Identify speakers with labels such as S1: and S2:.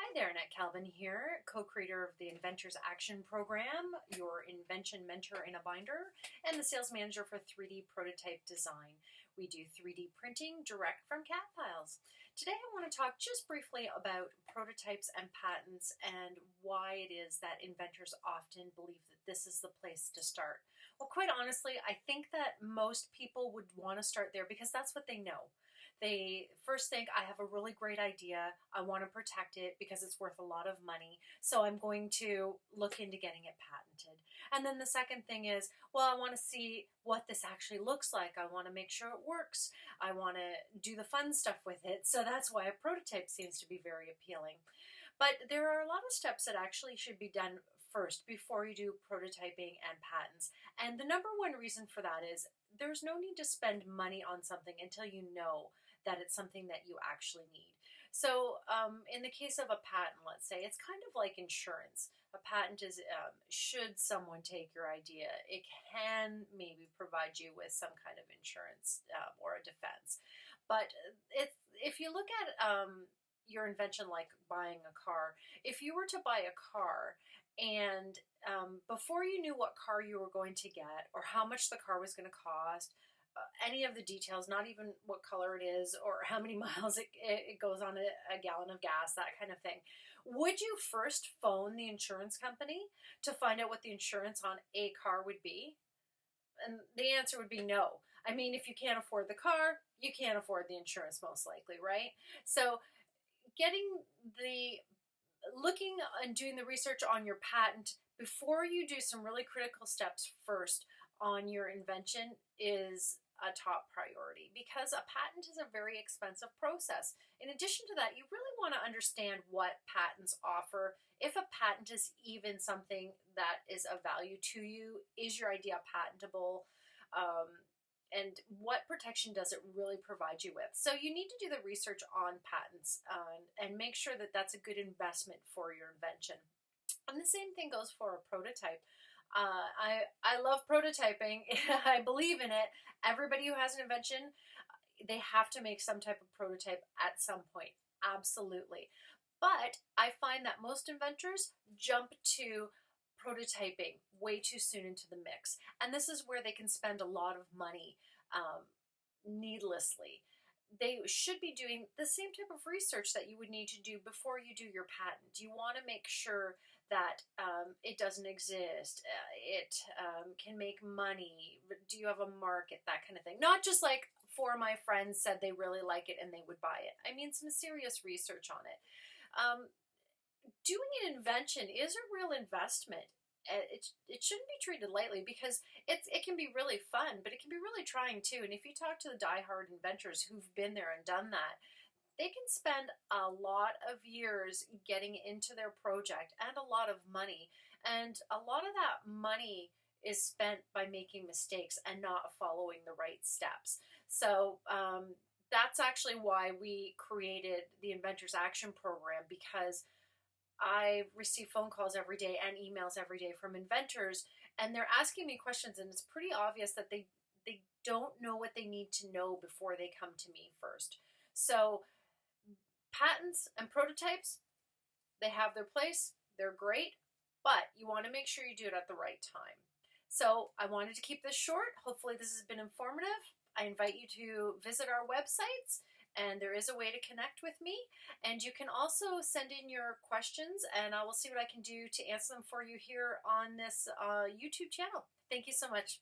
S1: Hi there, Annette Calvin here, co-creator of the Inventors Action Program, your invention mentor in a binder, and the sales manager for 3D prototype design. We do 3D printing direct from CAD files. Today I want to talk just briefly about prototypes and patents and why it is that inventors often believe that this is the place to start. Well, quite honestly, I think that most people would want to start there because that's what they know. They first think, I have a really great idea. I want to protect it because it's worth a lot of money. So I'm going to look into getting it patented. And then the second thing is, well, I want to see what this actually looks like. I want to make sure it works. I want to do the fun stuff with it. So that's why a prototype seems to be very appealing. But there are a lot of steps that actually should be done first before you do prototyping and patents. And the number one reason for that is there's no need to spend money on something until you know that it's something that you actually need. So in the case of a patent, let's say, it's kind of like insurance. A patent is, should someone take your idea, it can maybe provide you with some kind of insurance or a defense. But if you look at your invention like buying a car, if you were to buy a car and before you knew what car you were going to get or how much the car was going to cost, any of the details, not even what color it is or how many miles it goes on a gallon of gas, that kind of thing. Would you first phone the insurance company to find out what the insurance on a car would be? And the answer would be no. I mean, if you can't afford the car, you can't afford the insurance most likely, right? So looking and doing the research on your patent before you do some really critical steps first on your invention is a top priority because a patent is a very expensive process. In addition to that, you really want to understand what patents offer. If a patent is even something that is of value to you, is your idea patentable? And what protection does it really provide you with? So you need to do the research on patents and make sure that that's a good investment for your invention. And the same thing goes for a prototype. I love prototyping. I believe in it. Everybody who has an invention, they have to make some type of prototype at some point. Absolutely. But I find that most inventors jump to prototyping way too soon into the mix. And this is where they can spend a lot of money needlessly. They should be doing the same type of research that you would need to do before you do your patent. You want to make sure that it doesn't exist, it can make money, do you have a market, that kind of thing. Not just like four of my friends said they really like it and they would buy it. I mean, some serious research on it. Doing an invention is a real investment. It shouldn't be treated lightly because it can be really fun, but it can be really trying too. And if you talk to the diehard inventors who've been there and done that, they can spend a lot of years getting into their project and a lot of money. And a lot of that money is spent by making mistakes and not following the right steps. So that's actually why we created the Inventors Action Program, because I receive phone calls every day and emails every day from inventors, and they're asking me questions, and it's pretty obvious that they don't know what they need to know before they come to me first. So patents and prototypes, they have their place, they're great, but you want to make sure you do it at the right time. So I wanted to keep this short. Hopefully this has been informative. I invite you to visit our websites, and there is a way to connect with me. And you can also send in your questions, and I will see what I can do to answer them for you here on this YouTube channel. Thank you so much.